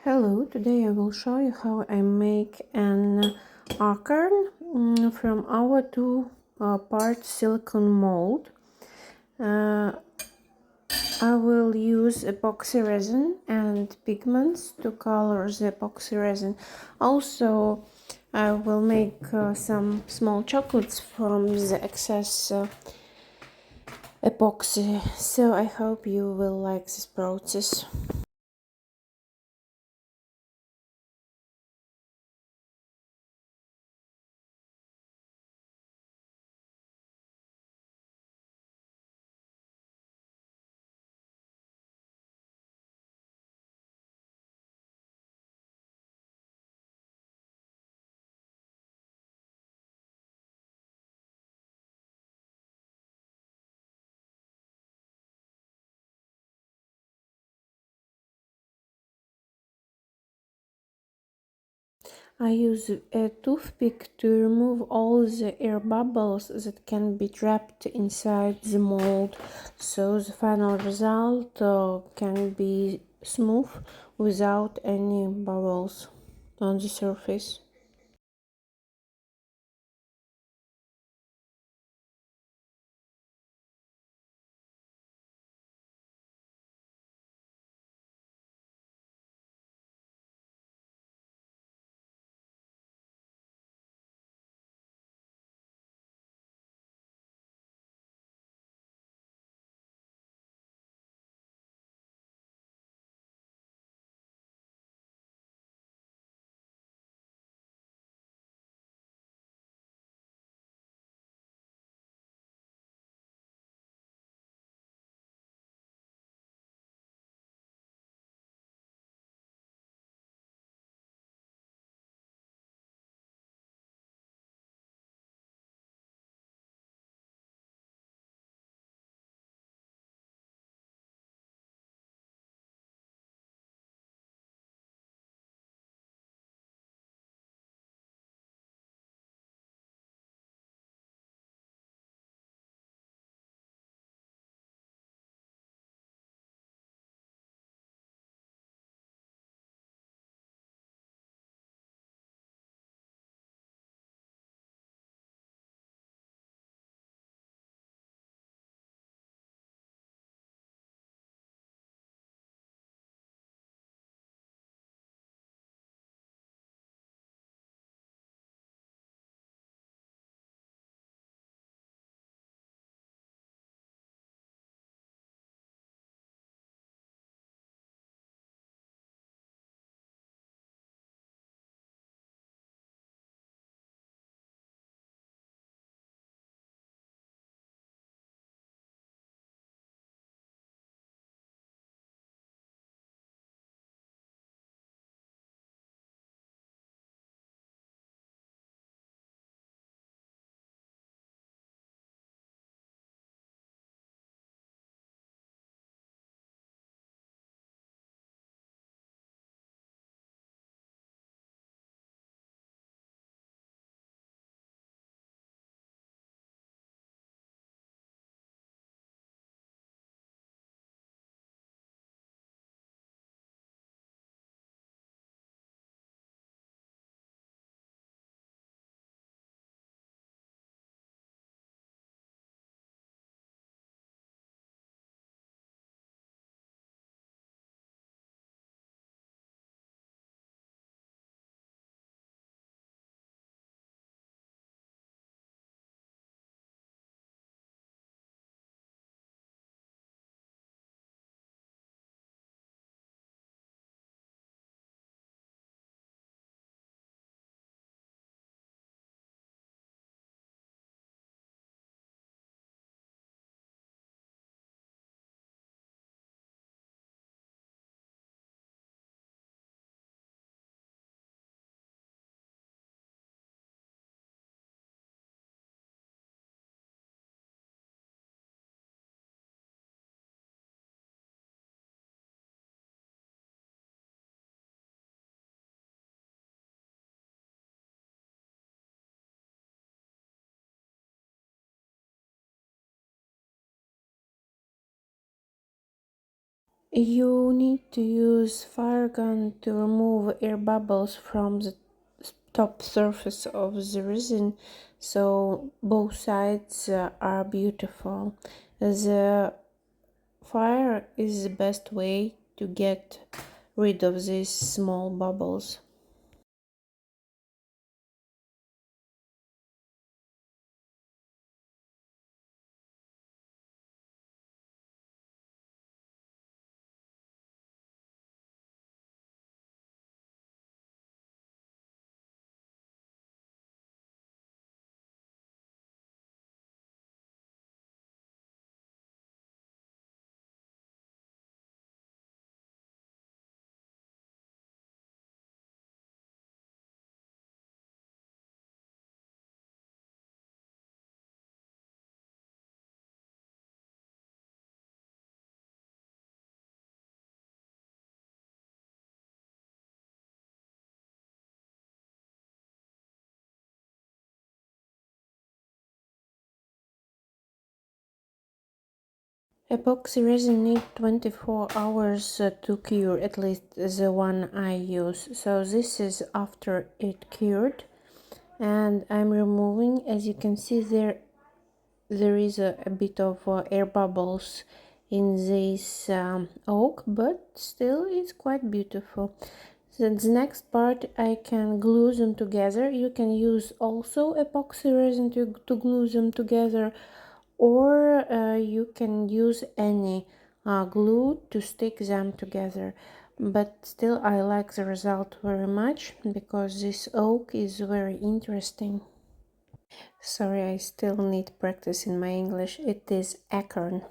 Hello, today I will show you how I make an Acorn from our two-part silicone mold. Uh, I will use epoxy resin and pigments to color the epoxy resin. Also, I will make some small chocolates from the excess epoxy, so I hope you will like this process. I use a toothpick to remove all the air bubbles that can be trapped inside the mold, so the final result can be smooth without any bubbles on the surface. You need to use fire gun to remove air bubbles from the top surface of the resin, so both sides are beautiful. The fire is the best way to get rid of these small bubbles. Epoxy resin needs 24 hours to cure, at least the one I use. So this is after it cured, and I'm removing. As you can see, there is a bit of air bubbles in this oak, but still it's quite beautiful. So the next part, I can glue them together. You can use also epoxy resin to glue them together, or you can use any glue to stick them together. But still I like the result very much because this oak is very interesting. Sorry, I still need practice in my English. It is Acorn.